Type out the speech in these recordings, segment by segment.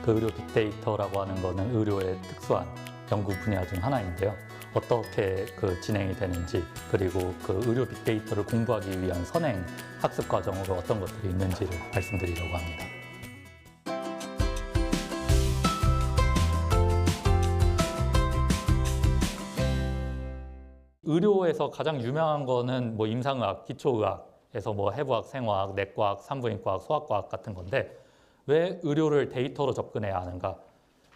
그 의료 빅데이터라고 하는 거는 의료의 특수한 연구 분야 중 하나인데요. 어떻게 진행이 되는지, 그리고 그 의료 빅데이터를 공부하기 위한 선행 학습 과정으로 어떤 것들이 있는지를 말씀드리려고 합니다. 의료에서 가장 유명한 거는 뭐 임상의학, 기초의학에서 뭐 해부학, 생화학, 내과학, 산부인과학, 소아과학 같은 건데, 왜 의료를 데이터로 접근해야 하는가?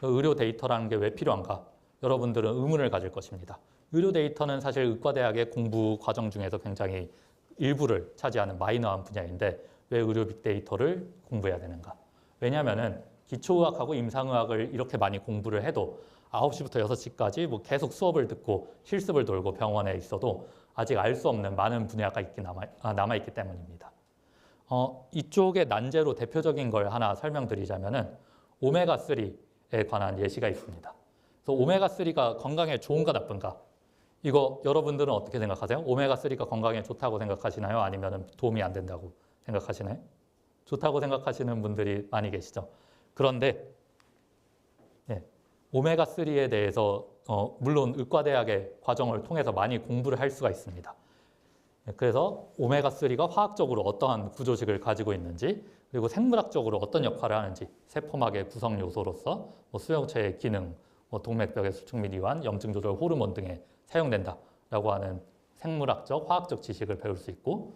의료 데이터라는 게 왜 필요한가? 여러분들은 의문을 가질 것입니다. 의료 데이터는 사실 의과대학의 공부 과정 중에서 굉장히 일부를 차지하는 마이너한 분야인데 왜 의료 빅데이터를 공부해야 되는가? 왜냐하면 기초의학하고 임상의학을 이렇게 많이 공부를 해도 9시부터 6시까지 뭐 계속 수업을 듣고 실습을 돌고 병원에 있어도 아직 알 수 없는 많은 분야가 남아있기 때문입니다. 이쪽에 난제로 대표적인 걸 하나 설명드리자면은 오메가3에 관한 예시가 있습니다. 그래서 오메가3가 건강에 좋은가 나쁜가? 이거 여러분들은 어떻게 생각하세요? 오메가3가 건강에 좋다고 생각하시나요? 아니면 도움이 안 된다고 생각하시나요? 좋다고 생각하시는 분들이 많이 계시죠. 그런데 오메가3에 대해서 물론 의과대학의 과정을 통해서 많이 공부를 할 수가 있습니다. 그래서 오메가3가 화학적으로 어떠한 구조식을 가지고 있는지, 그리고 생물학적으로 어떤 역할을 하는지, 세포막의 구성 요소로서 수용체의 기능, 동맥벽의 수축 및 이완, 염증 조절 호르몬 등에 사용된다라고 하는 생물학적, 화학적 지식을 배울 수 있고,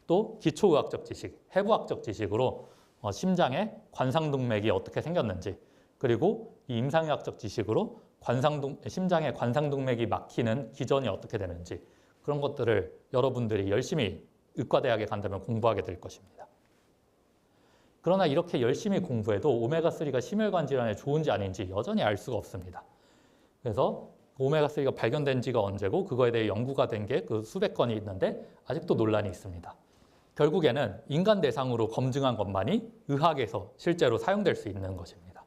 또 기초의학적 지식, 해부학적 지식으로 심장의 관상동맥이 어떻게 생겼는지, 그리고 이 임상의학적 지식으로 심장의 관상동맥이 막히는 기전이 어떻게 되는지, 그런 것들을 여러분들이 열심히 의과대학에 간다면 공부하게 될 것입니다. 그러나 이렇게 열심히 공부해도 오메가3가 심혈관 질환에 좋은지 아닌지 여전히 알 수가 없습니다. 그래서 오메가3가 발견된 지가 언제고 그거에 대해 연구가 된 게 수백 건이 있는데 아직도 논란이 있습니다. 결국에는 인간 대상으로 검증한 것만이 의학에서 실제로 사용될 수 있는 것입니다.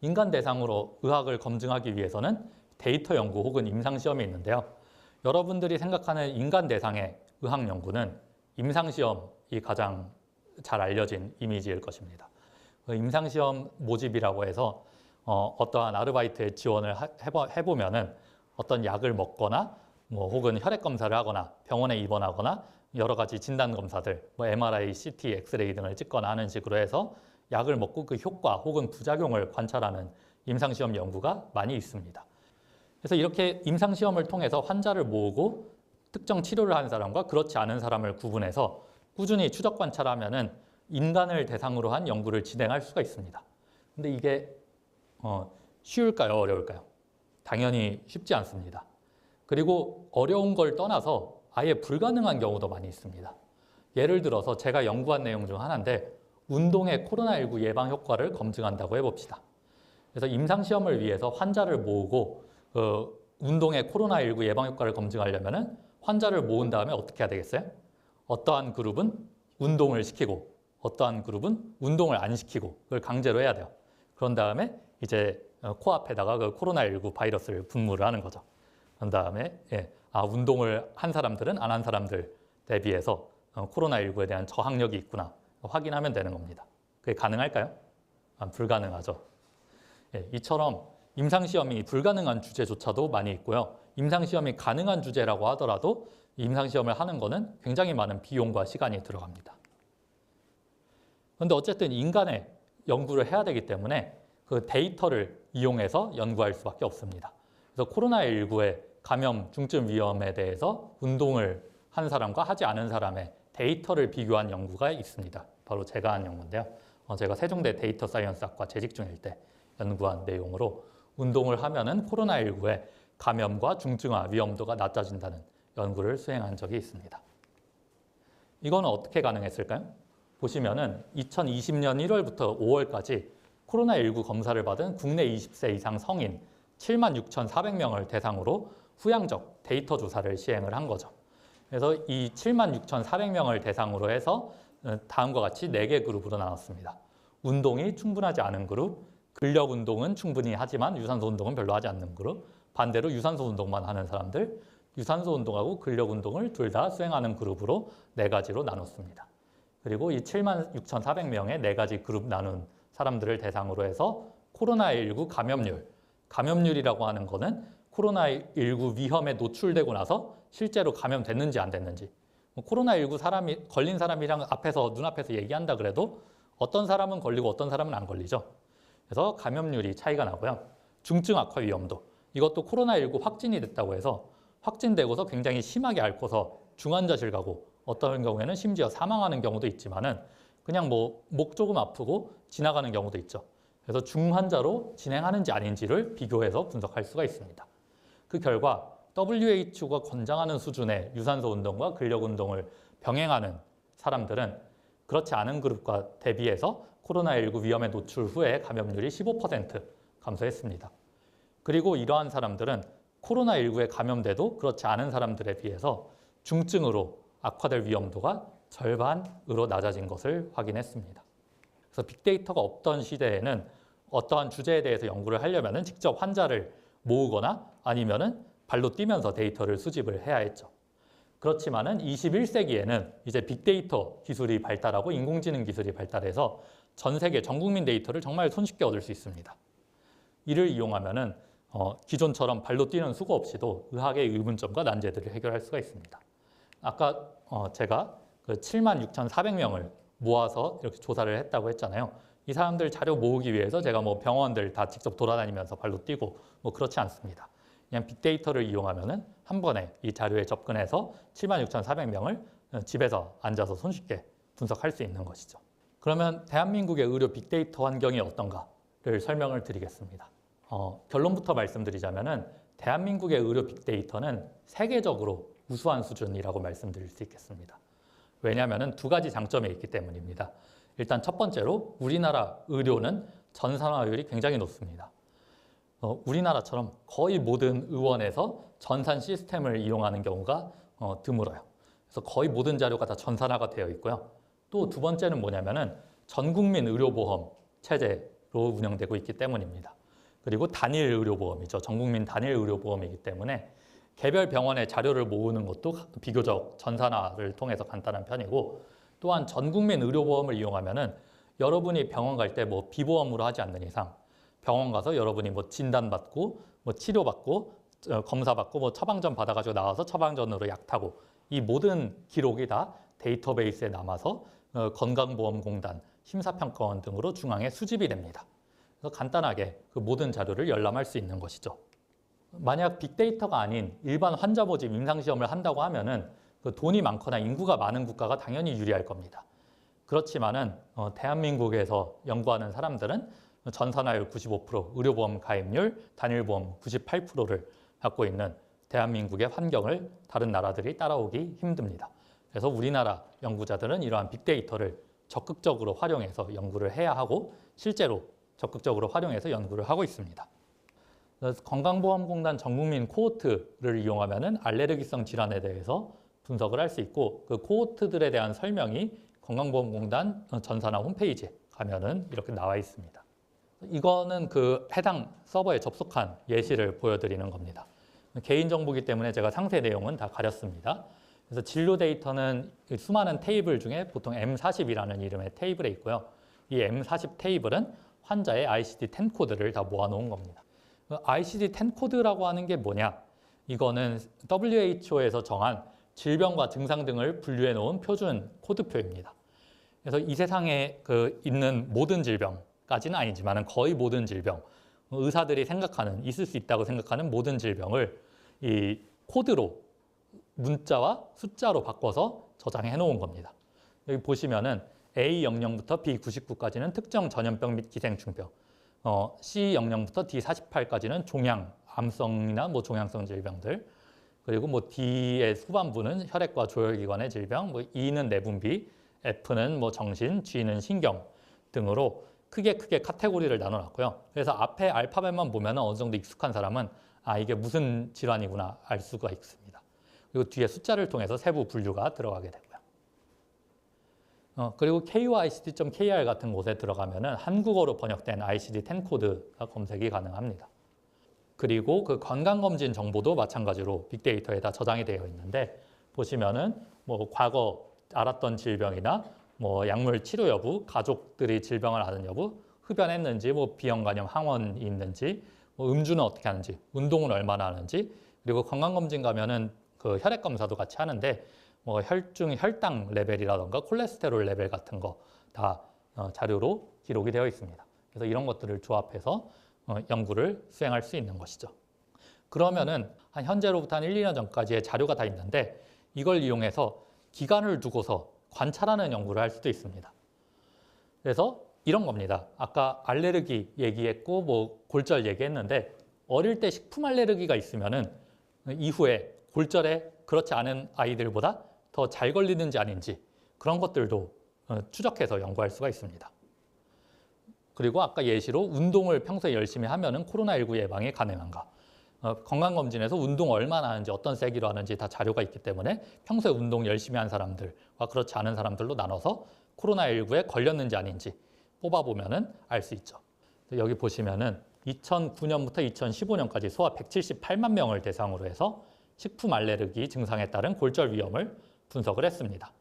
인간 대상으로 의학을 검증하기 위해서는 데이터 연구 혹은 임상시험이 있는데요. 여러분들이 생각하는 인간 대상의 의학 연구는 임상시험이 가장 잘 알려진 이미지일 것입니다. 임상시험 모집이라고 해서 어떠한 아르바이트에 지원을 해보면은 어떤 약을 먹거나 혹은 혈액 검사를 하거나 병원에 입원하거나 여러 가지 진단 검사들, MRI, CT, 엑스레이 등을 찍거나 하는 식으로 해서 약을 먹고 그 효과 혹은 부작용을 관찰하는 임상시험 연구가 많이 있습니다. 그래서 이렇게 임상시험을 통해서 환자를 모으고 특정 치료를 하는 사람과 그렇지 않은 사람을 구분해서 꾸준히 추적 관찰하면은 인간을 대상으로 한 연구를 진행할 수가 있습니다. 근데 이게 쉬울까요? 어려울까요? 당연히 쉽지 않습니다. 그리고 어려운 걸 떠나서 아예 불가능한 경우도 많이 있습니다. 예를 들어서 제가 연구한 내용 중 하나인데 운동의 코로나19 예방 효과를 검증한다고 해봅시다. 그래서 임상시험을 위해서 환자를 모으고 운동의 코로나19 예방 효과를 검증하려면 환자를 모은 다음에 어떻게 해야 되겠어요? 어떠한 그룹은 운동을 시키고 어떠한 그룹은 운동을 안 시키고 그걸 강제로 해야 돼요. 그런 다음에 이제 코앞에다가 그 코로나19 바이러스를 분무를 하는 거죠. 그런 다음에 운동을 한 사람들은 안 한 사람들 대비해서 코로나19에 대한 저항력이 있구나 확인하면 되는 겁니다. 그게 가능할까요? 불가능하죠. 이처럼 임상시험이 불가능한 주제조차도 많이 있고요. 임상시험이 가능한 주제라고 하더라도 임상시험을 하는 거는 굉장히 많은 비용과 시간이 들어갑니다. 그런데 어쨌든 인간의 연구를 해야 되기 때문에 그 데이터를 이용해서 연구할 수밖에 없습니다. 그래서 코로나19의 감염 중증 위험에 대해서 운동을 한 사람과 하지 않은 사람의 데이터를 비교한 연구가 있습니다. 바로 제가 한 연구인데요. 제가 세종대 데이터 사이언스학과 재직 중일 때 연구한 내용으로 운동을 하면은 코로나19의 감염과 중증화 위험도가 낮아진다는 연구를 수행한 적이 있습니다. 이거는 어떻게 가능했을까요? 보시면은 2020년 1월부터 5월까지 코로나19 검사를 받은 국내 20세 이상 성인 76,400명을 대상으로 후양적 데이터 조사를 시행을 한 거죠. 그래서 이 76,400명을 대상으로 해서 다음과 같이 4개 그룹으로 나눴습니다. 운동이 충분하지 않은 그룹, 근력 운동은 충분히 하지만 유산소 운동은 별로 하지 않는 그룹, 반대로 유산소 운동만 하는 사람들, 유산소 운동하고 근력 운동을 둘 다 수행하는 그룹으로 4가지로 나눴습니다. 그리고 이 76,400명의 4가지 그룹 나눈 사람들을 대상으로 해서 코로나19 감염률이라고 하는 거는 코로나19 위험에 노출되고 나서 실제로 감염됐는지 안 됐는지. 코로나19 사람이 걸린 사람이랑 눈앞에서 얘기한다 그래도 어떤 사람은 걸리고 어떤 사람은 안 걸리죠. 그래서 감염률이 차이가 나고요. 중증 악화 위험도. 이것도 코로나19 확진이 됐다고 해서 확진되고서 굉장히 심하게 앓고서 중환자실 가고 어떤 경우에는 심지어 사망하는 경우도 있지만은 그냥 뭐 목 조금 아프고 지나가는 경우도 있죠. 그래서 중환자로 진행하는지 아닌지를 비교해서 분석할 수가 있습니다. 그 결과 WHO가 권장하는 수준의 유산소 운동과 근력 운동을 병행하는 사람들은 그렇지 않은 그룹과 대비해서 코로나19 위험에 노출 후에 감염률이 15% 감소했습니다. 그리고 이러한 사람들은 코로나19에 감염돼도 그렇지 않은 사람들에 비해서 중증으로 악화될 위험도가 절반으로 낮아진 것을 확인했습니다. 그래서 빅데이터가 없던 시대에는 어떠한 주제에 대해서 연구를 하려면 직접 환자를 모으거나 아니면은 발로 뛰면서 데이터를 수집을 해야 했죠. 그렇지만은 21세기에는 이제 빅데이터 기술이 발달하고 인공지능 기술이 발달해서 전 세계 전 국민 데이터를 정말 손쉽게 얻을 수 있습니다. 이를 이용하면은 기존처럼 발로 뛰는 수고 없이도 의학의 의문점과 난제들을 해결할 수가 있습니다. 아까 제가 그 76,400명을 모아서 이렇게 조사를 했다고 했잖아요. 이 사람들 자료 모으기 위해서 제가 뭐 병원들 다 직접 돌아다니면서 발로 뛰고 뭐 그렇지 않습니다. 그냥 빅데이터를 이용하면은 한 번에 이 자료에 접근해서 76,400명을 집에서 앉아서 손쉽게 분석할 수 있는 것이죠. 그러면 대한민국의 의료 빅데이터 환경이 어떤가를 설명을 드리겠습니다. 결론부터 말씀드리자면은 대한민국의 의료 빅데이터는 세계적으로 우수한 수준이라고 말씀드릴 수 있겠습니다. 왜냐하면 두 가지 장점이 있기 때문입니다. 일단 첫 번째로 우리나라 의료는 전산화율이 굉장히 높습니다. 우리나라처럼 거의 모든 의원에서 전산 시스템을 이용하는 경우가 드물어요. 그래서 거의 모든 자료가 다 전산화가 되어 있고요. 또 두 번째는 뭐냐면은 전 국민 의료보험 체제로 운영되고 있기 때문입니다. 그리고 단일 의료보험이죠. 전 국민 단일 의료보험이기 때문에 개별 병원의 자료를 모으는 것도 비교적 전산화를 통해서 간단한 편이고 또한 전 국민 의료보험을 이용하면은 여러분이 병원 갈 때 뭐 비보험으로 하지 않는 이상 병원 가서 여러분이 뭐 진단받고 뭐 치료받고 검사받고 뭐 처방전 받아가지고 나와서 처방전으로 약 타고 이 모든 기록이 다 데이터베이스에 남아서 건강보험공단, 심사평가원 등으로 중앙에 수집이 됩니다. 그래서 간단하게 그 모든 자료를 열람할 수 있는 것이죠. 만약 빅데이터가 아닌 일반 환자 모집 임상시험을 한다고 하면은 그 돈이 많거나 인구가 많은 국가가 당연히 유리할 겁니다. 그렇지만은 대한민국에서 연구하는 사람들은 전산화율 95%, 의료보험 가입률, 단일보험 98%를 갖고 있는 대한민국의 환경을 다른 나라들이 따라오기 힘듭니다. 그래서 우리나라 연구자들은 이러한 빅데이터를 적극적으로 활용해서 연구를 해야 하고 실제로 적극적으로 활용해서 연구를 하고 있습니다. 건강보험공단 전국민 코호트를 이용하면 알레르기성 질환에 대해서 분석을 할 수 있고 그 코호트들에 대한 설명이 건강보험공단 전산화 홈페이지에 가면은 이렇게 나와 있습니다. 이거는 그 해당 서버에 접속한 예시를 보여드리는 겁니다. 개인정보이기 때문에 제가 상세 내용은 다 가렸습니다. 그래서 진료 데이터는 수많은 테이블 중에 보통 M40이라는 이름의 테이블에 있고요. 이 M40 테이블은 환자의 ICD-10 코드를 다 모아놓은 겁니다. ICD-10 코드라고 하는 게 뭐냐? 이거는 WHO에서 정한 질병과 증상 등을 분류해 놓은 표준 코드표입니다. 그래서 이 세상에 있는 모든 질병까지는 아니지만 거의 모든 질병, 의사들이 생각하는, 있을 수 있다고 생각하는 모든 질병을 이 코드로 문자와 숫자로 바꿔서 저장해 놓은 겁니다. 여기 보시면은 A00부터 B99까지는 특정 전염병 및 기생충병, C00부터 D48까지는 종양, 암성이나 뭐 종양성 질병들, 그리고 뭐 D의 후반부는 혈액과 조혈기관의 질병, 뭐 E는 내분비, F는 뭐 정신, G는 신경 등으로 크게 카테고리를 나눠놨고요. 그래서 앞에 알파벳만 보면 어느 정도 익숙한 사람은 이게 무슨 질환이구나 알 수가 있습니다. 그리고 뒤에 숫자를 통해서 세부 분류가 들어가게 되고요. 그리고 KOICD.kr 같은 곳에 들어가면은 한국어로 번역된 ICD-10 코드가 검색이 가능합니다. 그리고 그 건강검진 정보도 마찬가지로 빅데이터에 다 저장이 되어 있는데 보시면은 뭐 과거 알았던 질병이나 뭐 약물 치료 여부, 가족들이 질병을 아는 여부, 흡연했는지, 뭐 비형 간염 항원이 있는지, 뭐 음주는 어떻게 하는지, 운동은 얼마나 하는지, 그리고 건강검진 가면은 그 혈액 검사도 같이 하는데 뭐 혈당 레벨이라던가 콜레스테롤 레벨 같은 거 다 자료로 기록이 되어 있습니다. 그래서 이런 것들을 조합해서 연구를 수행할 수 있는 것이죠. 그러면은 한 현재로부터 한 1, 2년 전까지의 자료가 다 있는데 이걸 이용해서 기간을 두고서 관찰하는 연구를 할 수도 있습니다. 그래서 이런 겁니다. 아까 알레르기 얘기했고 뭐 골절 얘기했는데 어릴 때 식품 알레르기가 있으면은 이후에 골절에 그렇지 않은 아이들보다 더 잘 걸리는지 아닌지 그런 것들도 추적해서 연구할 수가 있습니다. 그리고 아까 예시로 운동을 평소에 열심히 하면은 코로나19 예방이 가능한가? 건강검진에서 운동 얼마나 하는지 어떤 세기로 하는지 다 자료가 있기 때문에 평소에 운동 열심히 한 사람들과 그렇지 않은 사람들로 나눠서 코로나19에 걸렸는지 아닌지 뽑아보면은 알 수 있죠. 여기 보시면은 2009년부터 2015년까지 소아 178만 명을 대상으로 해서 식품 알레르기 증상에 따른 골절 위험을 분석을 했습니다.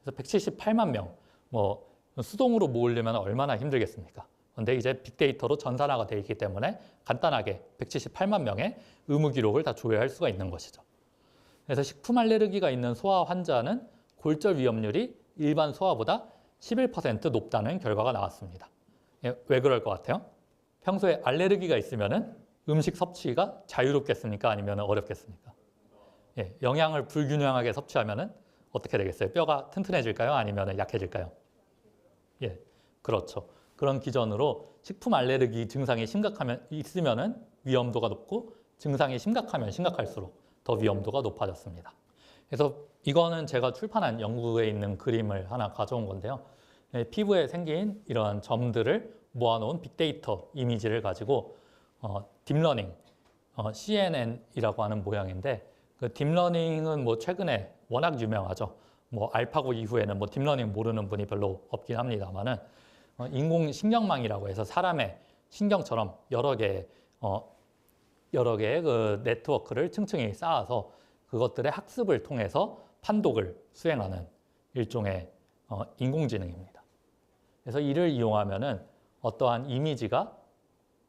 그래서 178만 명, 뭐 수동으로 모으려면 얼마나 힘들겠습니까? 그런데 이제 빅데이터로 전산화가 되어 있기 때문에 간단하게 178만 명의 의무 기록을 다 조회할 수가 있는 것이죠. 그래서 식품 알레르기가 있는 소아 환자는 골절 위험률이 일반 소아보다 11% 높다는 결과가 나왔습니다. 왜 그럴 것 같아요? 평소에 알레르기가 있으면 음식 섭취가 자유롭겠습니까? 아니면 어렵겠습니까? 영양을 불균형하게 섭취하면 어떻게 되겠어요? 뼈가 튼튼해질까요? 아니면 약해질까요? 그렇죠. 그런 기전으로 식품 알레르기 증상이 있으면 위험도가 높고 증상이 심각할수록 더 위험도가 높아졌습니다. 그래서 이거는 제가 출판한 연구에 있는 그림을 하나 가져온 건데요. 피부에 생긴 이런 점들을 모아놓은 빅데이터 이미지를 가지고 딥러닝, CNN이라고 하는 모양인데 그 딥러닝은 뭐 최근에 워낙 유명하죠. 뭐 알파고 이후에는 뭐 딥러닝 모르는 분이 별로 없긴 합니다만은 인공신경망이라고 해서 사람의 신경처럼 여러 개의 그 네트워크를 층층이 쌓아서 그것들의 학습을 통해서 판독을 수행하는 일종의 인공지능입니다. 그래서 이를 이용하면은 어떠한 이미지가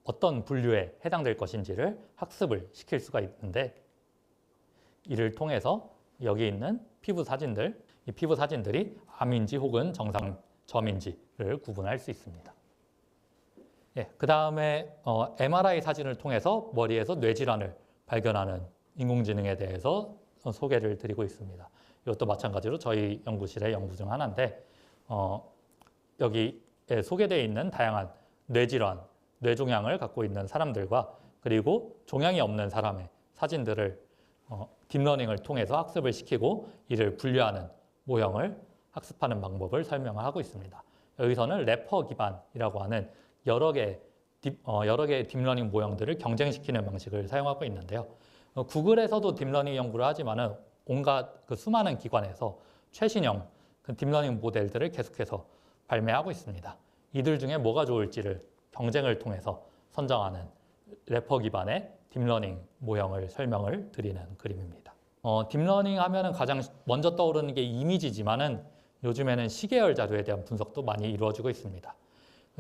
어떤 분류에 해당될 것인지를 학습을 시킬 수가 있는데 이를 통해서 여기 있는 피부 사진들, 이 피부 사진들이 암인지 혹은 정상점인지를 구분할 수 있습니다. 그 다음에 MRI 사진을 통해서 머리에서 뇌질환을 발견하는 인공지능에 대해서 소개를 드리고 있습니다. 이것도 마찬가지로 저희 연구실의 연구 중 하나인데 여기에 소개되어 있는 다양한 뇌질환, 뇌종양을 갖고 있는 사람들과 그리고 종양이 없는 사람의 사진들을 딥러닝을 통해서 학습을 시키고 이를 분류하는 모형을 학습하는 방법을 설명하고 있습니다. 여기서는 래퍼 기반이라고 하는 여러 개의 딥러닝 모형들을 경쟁시키는 방식을 사용하고 있는데요. 구글에서도 딥러닝 연구를 하지만은 온갖 그 수많은 기관에서 최신형 그 딥러닝 모델들을 계속해서 발매하고 있습니다. 이들 중에 뭐가 좋을지를 경쟁을 통해서 선정하는 래퍼 기반의 딥러닝 모형을 설명을 드리는 그림입니다. 딥러닝 하면은 가장 먼저 떠오르는 게 이미지지만은 요즘에는 시계열 자료에 대한 분석도 많이 이루어지고 있습니다.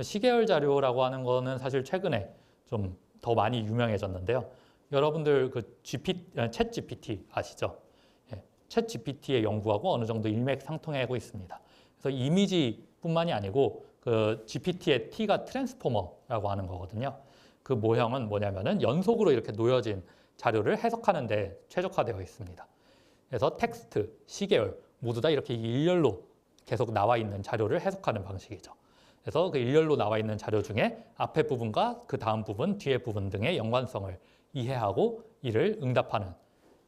시계열 자료라고 하는 거는 사실 최근에 좀 더 많이 유명해졌는데요. 여러분들 그 챗 GPT 아시죠? 챗 GPT의 연구하고 어느 정도 일맥상통하고 있습니다. 그래서 이미지뿐만이 아니고 그 GPT의 T가 트랜스포머라고 하는 거거든요. 그 모형은 뭐냐면은 연속으로 이렇게 놓여진 자료를 해석하는 데 최적화되어 있습니다. 그래서 텍스트, 시계열 모두 다 이렇게 일렬로 계속 나와 있는 자료를 해석하는 방식이죠. 그래서 그 일렬로 나와 있는 자료 중에 앞에 부분과 그 다음 부분, 뒤에 부분 등의 연관성을 이해하고 이를 응답하는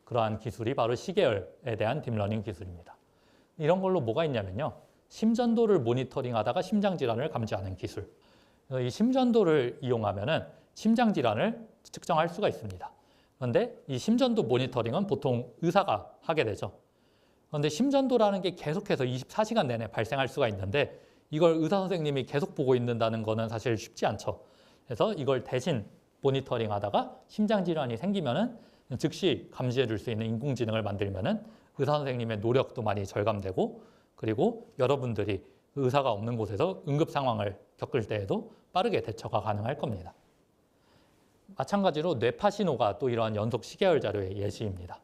그러한 기술이 바로 시계열에 대한 딥러닝 기술입니다. 이런 걸로 뭐가 있냐면요. 심전도를 모니터링하다가 심장질환을 감지하는 기술. 이 심전도를 이용하면은 심장질환을 측정할 수가 있습니다. 그런데 이 심전도 모니터링은 보통 의사가 하게 되죠. 그런데 심전도라는 게 계속해서 24시간 내내 발생할 수가 있는데 이걸 의사 선생님이 계속 보고 있는다는 거는 사실 쉽지 않죠. 그래서 이걸 대신 모니터링 하다가 심장질환이 생기면은 즉시 감지해 줄 수 있는 인공지능을 만들면은 의사 선생님의 노력도 많이 절감되고 그리고 여러분들이 의사가 없는 곳에서 응급 상황을 겪을 때에도 빠르게 대처가 가능할 겁니다. 마찬가지로 뇌파 신호가 또 이러한 연속 시계열 자료의 예시입니다.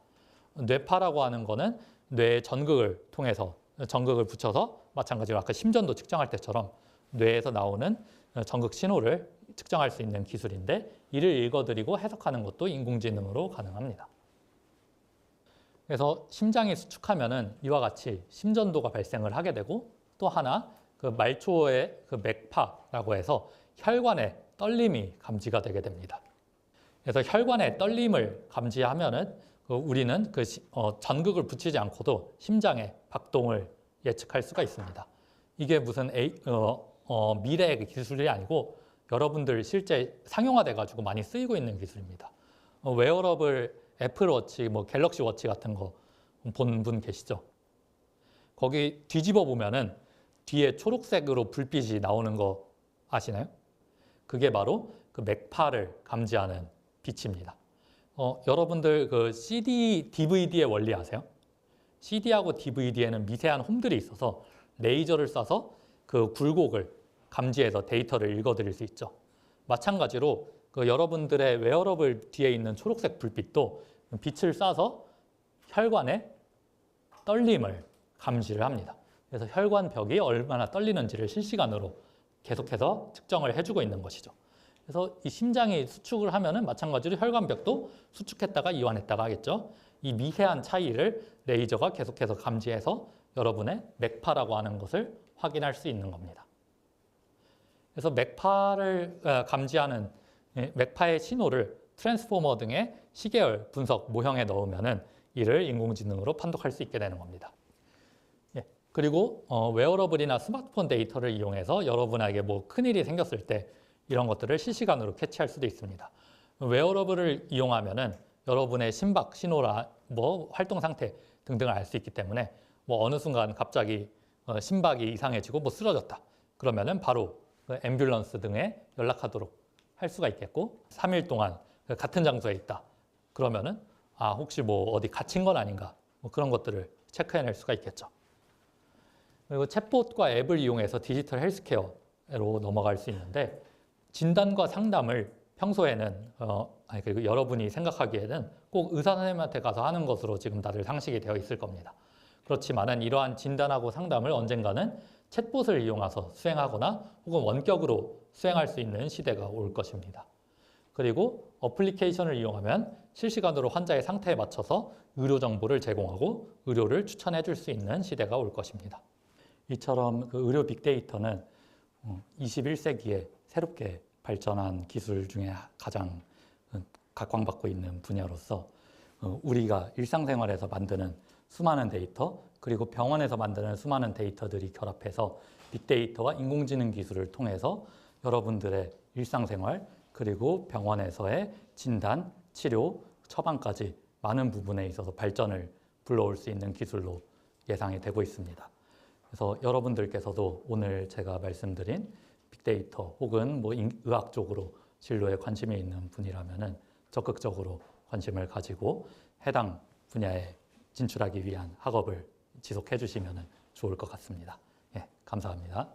뇌파라고 하는 거는 뇌의 전극을 통해서 전극을 붙여서 마찬가지로 아까 심전도 측정할 때처럼 뇌에서 나오는 전극 신호를 측정할 수 있는 기술인데 이를 읽어드리고 해석하는 것도 인공지능으로 가능합니다. 그래서 심장이 수축하면은 이와 같이 심전도가 발생을 하게 되고 또 하나 그 말초의 그 맥파라고 해서 혈관의 떨림이 감지가 되게 됩니다. 그래서 혈관의 떨림을 감지하면은 우리는 전극을 붙이지 않고도 심장의 박동을 예측할 수가 있습니다. 이게 무슨 미래의 기술이 아니고 여러분들 실제 상용화돼 가지고 많이 쓰이고 있는 기술입니다. 웨어러블 애플워치, 갤럭시 워치 같은 거 본 분 계시죠? 거기 뒤집어 보면은 뒤에 초록색으로 불빛이 나오는 거 아시나요? 그게 바로 그 맥파를 감지하는 빛입니다. 여러분들 그 CD, DVD의 원리 아세요? CD하고 DVD에는 미세한 홈들이 있어서 레이저를 쏴서 그 굴곡을 감지해서 데이터를 읽어드릴 수 있죠. 마찬가지로 그 여러분들의 웨어러블 뒤에 있는 초록색 불빛도 빛을 쏴서 혈관의 떨림을 감지를 합니다. 그래서 혈관벽이 얼마나 떨리는지를 실시간으로 계속해서 측정을 해주고 있는 것이죠. 그래서 이 심장이 수축을 하면은 마찬가지로 혈관벽도 수축했다가 이완했다가 하겠죠. 이 미세한 차이를 레이저가 계속해서 감지해서 여러분의 맥파라고 하는 것을 확인할 수 있는 겁니다. 그래서 맥파를 감지하는 맥파의 신호를 트랜스포머 등의 시계열 분석 모형에 넣으면은 이를 인공지능으로 판독할 수 있게 되는 겁니다. 그리고 웨어러블이나 스마트폰 데이터를 이용해서 여러분에게 큰일이 생겼을 때 이런 것들을 실시간으로 캐치할 수도 있습니다. 웨어러블을 이용하면은 여러분의 심박 신호라 활동 상태 등등을 알 수 있기 때문에 어느 순간 갑자기 심박이 이상해지고 쓰러졌다. 그러면은 바로 앰뷸런스 등에 연락하도록 할 수가 있겠고 3일 동안 같은 장소에 있다. 그러면은 혹시 어디 갇힌 건 아닌가 그런 것들을 체크해낼 수가 있겠죠. 그리고 챗봇과 앱을 이용해서 디지털 헬스케어로 넘어갈 수 있는데 진단과 상담을 평소에는 그리고 여러분이 생각하기에는 꼭 의사 선생님한테 가서 하는 것으로 지금 다들 상식이 되어 있을 겁니다. 그렇지만은 이러한 진단하고 상담을 언젠가는 챗봇을 이용해서 수행하거나 혹은 원격으로 수행할 수 있는 시대가 올 것입니다. 그리고 어플리케이션을 이용하면 실시간으로 환자의 상태에 맞춰서 의료 정보를 제공하고 의료를 추천해 줄 수 있는 시대가 올 것입니다. 이처럼 그 의료 빅데이터는 21세기에 새롭게 발전한 기술 중에 가장 각광받고 있는 분야로서 우리가 일상생활에서 만드는 수많은 데이터 그리고 병원에서 만드는 수많은 데이터들이 결합해서 빅데이터와 인공지능 기술을 통해서 여러분들의 일상생활 그리고 병원에서의 진단, 치료, 처방까지 많은 부분에 있어서 발전을 불러올 수 있는 기술로 예상이 되고 있습니다. 그래서 여러분들께서도 오늘 제가 말씀드린 빅데이터 혹은 의학 쪽으로 진로에 관심이 있는 분이라면은 적극적으로 관심을 가지고 해당 분야에 진출하기 위한 학업을 지속해 주시면 좋을 것 같습니다. 감사합니다.